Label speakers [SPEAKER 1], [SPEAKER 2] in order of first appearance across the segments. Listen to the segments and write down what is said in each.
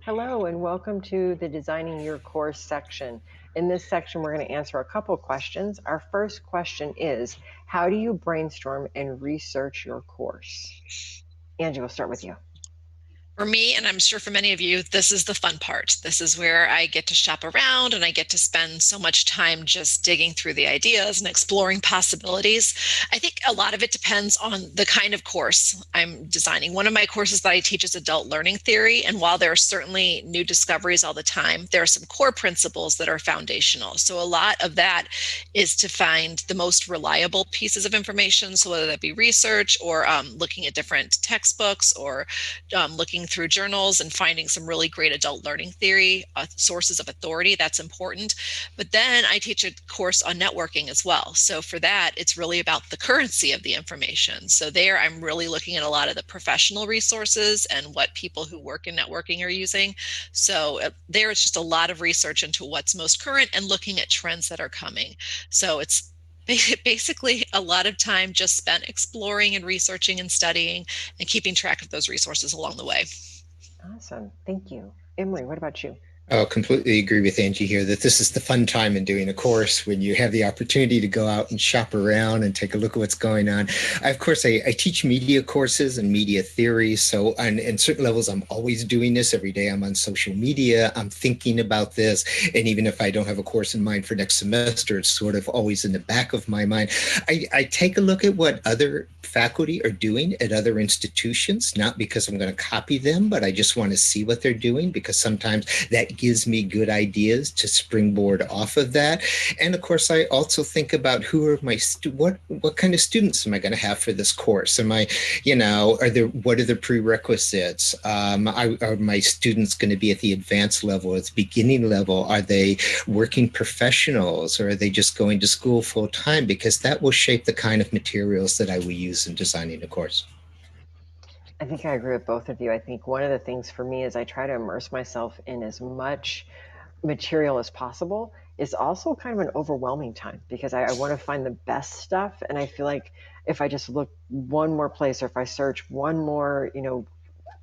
[SPEAKER 1] Hello, and welcome to the Designing Your Course section. In this section, we're going to answer a couple questions. Our first question is, how do you brainstorm and research your course? Angie, we'll start with you.
[SPEAKER 2] For me, and I'm sure for many of you, this is the fun part. This is where I get to shop around and I get to spend so much time just digging through the ideas and exploring possibilities. I think a lot of it depends on the kind of course I'm designing. One of my courses that I teach is adult learning theory. And while there are certainly new discoveries all the time, there are some core principles that are foundational. So a lot of that is to find the most reliable pieces of information. So whether that be research or looking at different textbooks or looking through journals and finding some really great adult learning theory sources of authority. That's important. But then I teach a course on networking as well. So for that, it's really about the currency of the information. So there, I'm really looking at a lot of the professional resources and what people who work in networking are using. So there, it's just a lot of research into what's most current and looking at trends that are coming. So it's basically a lot of time just spent exploring and researching and studying and keeping track of those resources along the way.
[SPEAKER 1] Awesome. Thank you. Emery, what about you?
[SPEAKER 3] Oh, completely agree with Angie here that this is the fun time in doing a course when you have the opportunity to go out and shop around and take a look at what's going on. I teach media courses and media theory. So on certain levels, I'm always doing this every day. I'm on social media. I'm thinking about this. And even if I don't have a course in mind for next semester, it's sort of always in the back of my mind. I take a look at what other faculty are doing at other institutions, not because I'm going to copy them, but I just want to see what they're doing because sometimes that gives me good ideas to springboard off of that. And of course, I also think about who are my what kind of students am I going to have for this course? Am I, what are the prerequisites? Are my students going to be at the advanced level, at the beginning level? Are they working professionals, or are they just going to school full time? Because that will shape the kind of materials that I will use in designing a course.
[SPEAKER 1] I think I agree with both of you. I think one of the things for me is I try to immerse myself in as much material as possible. Is also kind of an overwhelming time because I want to find the best stuff. And I feel like if I just look one more place or if I search one more,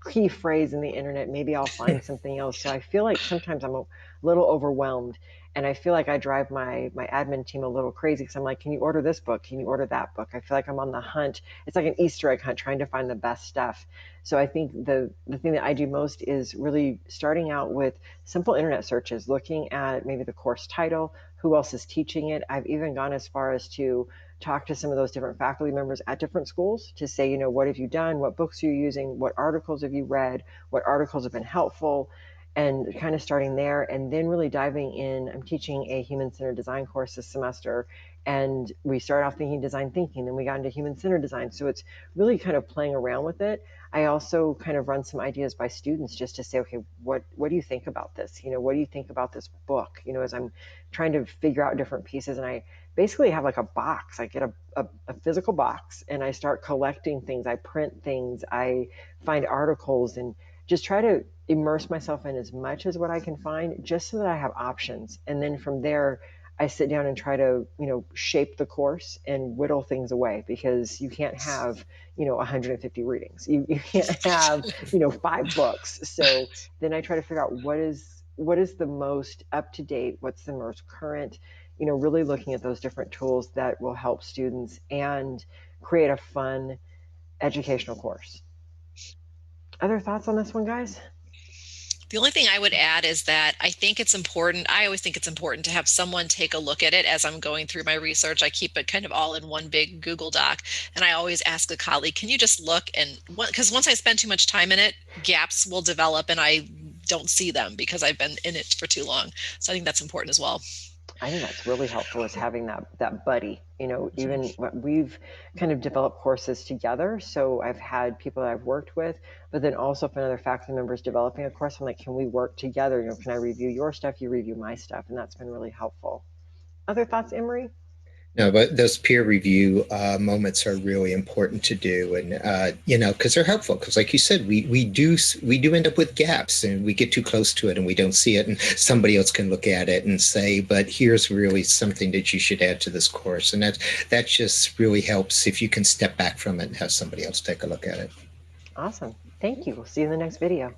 [SPEAKER 1] key phrase in the internet, maybe I'll find something else. So I feel like sometimes I'm a little overwhelmed, and I feel like I drive my admin team a little crazy because I'm like, can you order this book? Can you order that book? I feel like I'm on the hunt. It's like an Easter egg hunt trying to find the best stuff. So I think the thing that I do most is really starting out with simple internet searches, looking at maybe the course title, who else is teaching it. I've even gone as far as to talk to some of those different faculty members at different schools to say, what have you done? What books are you using? What articles have you read? What articles have been helpful? And kind of starting there and then really diving in. I'm teaching a human centered design course this semester. And we started off thinking design thinking, then we got into human centered design. So it's really kind of playing around with it. I also kind of run some ideas by students just to say, okay, what do you think about this? What do you think about this book? As I'm trying to figure out different pieces, and I basically have like a box. I get a physical box and I start collecting things. I print things. I find articles and just try to immerse myself in as much as what I can find just so that I have options. And then from there, I sit down and try to, shape the course and whittle things away because you can't have, 150 readings. You can't have, 5 books. So then I try to figure out what is the most up to date, what's the most current, really looking at those different tools that will help students and create a fun educational course. Other thoughts on this one, guys?
[SPEAKER 2] The only thing I would add is that I think it's important. I always think it's important to have someone take a look at it as I'm going through my research. I keep it kind of all in one big Google Doc. And I always ask a colleague, can you just look? And because once I spend too much time in it, gaps will develop and I don't see them because I've been in it for too long. So I think that's important as well.
[SPEAKER 1] I think that's really helpful is having that buddy. Even what we've kind of developed courses together. So I've had people that I've worked with, but then also if another faculty member is developing a course, I'm like, can we work together? Can I review your stuff? You review my stuff, and that's been really helpful. Other thoughts, Emery?
[SPEAKER 3] No, but those peer review moments are really important to do, and because they're helpful. Because, like you said, we do end up with gaps, and we get too close to it, and we don't see it, and somebody else can look at it and say, "But here's really something that you should add to this course," and that just really helps if you can step back from it and have somebody else take a look at it.
[SPEAKER 1] Awesome. Thank you. We'll see you in the next video.